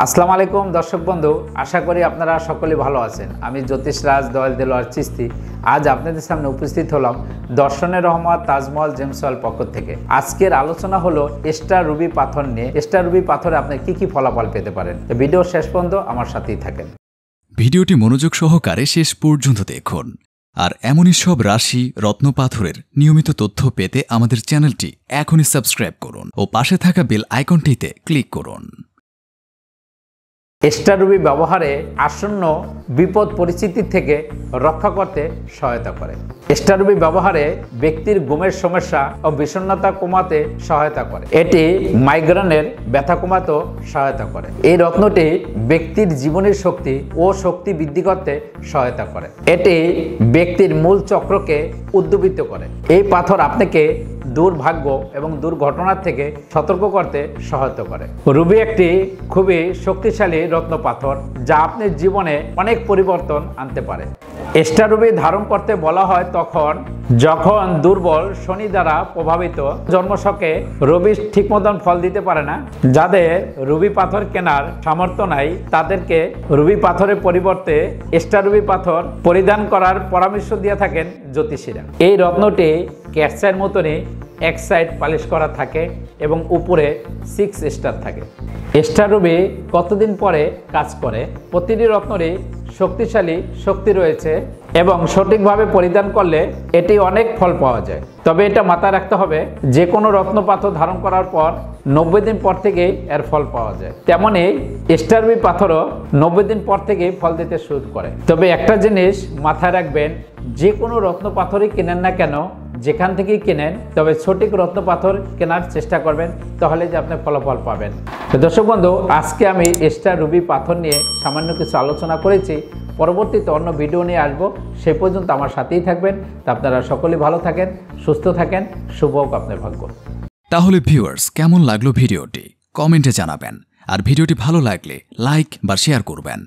আসসালামু আলাইকুম দর্শক বন্ধু, আশা করি আপনারা সকলে ভালো আছেন। আমি জ্যোতিষ রাজ দয়াল দেলোয়ার চিস্তি আজ আপনাদের সামনে উপস্থিত হলাম দর্শনের রহমত তাজমহল জেমস ওয়ার্ল্ড পক্ষ থেকে। আজকের আলোচনা হলো স্টার রুবি পাথর নিয়ে। স্টার রুবি পাথরে আপনি কি ফলাফল পেতে পারেন। ভিডিও শেষ পর্যন্ত আমার সাথেই থাকেন। ভিডিওটি মনোযোগ সহকারে শেষ পর্যন্ত দেখুন। আর এমনই সব রাশি রত্ন পাথরের নিয়মিত তথ্য পেতে আমাদের চ্যানেলটি এখনই সাবস্ক্রাইব করুন ও পাশে থাকা বেল আইকনটিতে ক্লিক করুন। স্টার রুবি ব্যবহারে আসন্ন বিপদ পরিস্থিতি থেকে রক্ষা করতে সহায়তা করে। স্টার রুবি ব্যবহারে ব্যক্তির ঘুমের সমস্যা ও বিষণ্ণতা কমাতে সহায়তা করে। এটি মাইগ্রেনের ব্যথা কমাতেও সহায়তা করে। এই রত্নটি ব্যক্তির জীবনের শক্তি ও শক্তি বৃদ্ধি করতে সহায়তা করে। এটি ব্যক্তির মূল চক্রকে উদ্দীপিত করে। এই পাথর আপনাকে দুর্ভাগ্য এবং দুর্ঘটনার থেকে সতর্ক করতে সহায়তা করে। রুবি একটি খুবই শক্তিশালী রত্ন পাথর যা আপনার জীবনে অনেক পরিবর্তন আনতে পারে। স্টার রুবি ধারণ করতে বলা হয় যখন দুর্বল শনি দ্বারা প্রভাবিত, জন্মছকে রবি ঠিক মতন ফল দিতে পারে না, যাদের রুবি পাথর কেনার সামর্থ্য নাই তাদেরকে রুবি পাথরের পরিবর্তে স্টার রুবি পাথর পরিধান করার পরামর্শ দিয়ে থাকেন জ্যোতিষীরা। এই রত্নটি ক্যাটসের মতনই এক সাইড পালিশ করা থাকে এবং উপরে 6 স্টার থাকে। স্টার রুবি কতদিন পরে কাজ করে? প্রতিটি রত্নেরই শক্তিশালী শক্তি রয়েছে এবং সঠিকভাবে পরিধান করলে এটি অনেক ফল পাওয়া যায়। তবে এটা মাথায় রাখতে হবে, যে কোনো রত্ন পাথর ধারণ করার পর 90 দিন পর থেকেই এর ফল পাওয়া যায়। তেমনই স্টার রুবি পাথরও 90 দিন পর থেকেই ফল দিতে শুরু করে। তবে একটা জিনিস মাথায় রাখবেন, যে কোনো রত্ন পাথরই কেনেন না কেন, যেখান থেকেই কেনেন, তবে সঠিক রত্ন পাথর কেনার চেষ্টা করবেন, তাহলে যে আপনি ফলাফল পাবেন। তো দর্শক বন্ধু, আজকে আমি স্টার রুবি পাথর নিয়ে সামান্য কিছু আলোচনা করেছি। পরবর্তীতে অন্য ভিডিও নিয়ে আসবো, সে পর্যন্ত আমার সাথেই থাকবেন। তা আপনারা সকলে ভালো থাকেন, সুস্থ থাকেন, শুভ হোক আপনার ভাগ্য। তাহলে ভিউয়ার্স, কেমন লাগলো ভিডিওটি কমেন্টে জানাবেন। আর ভিডিওটি ভালো লাগলে লাইক বা শেয়ার করবেন।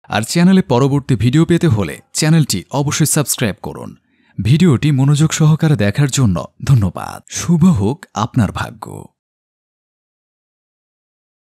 আর চ্যানেলে পরবর্তী ভিডিও পেতে হলে চ্যানেলটি অবশ্যই সাবস্ক্রাইব করুন। ভিডিওটি মনোযোগ সহকারে দেখার জন্য ধন্যবাদ। শুভ হোক আপনার ভাগ্য।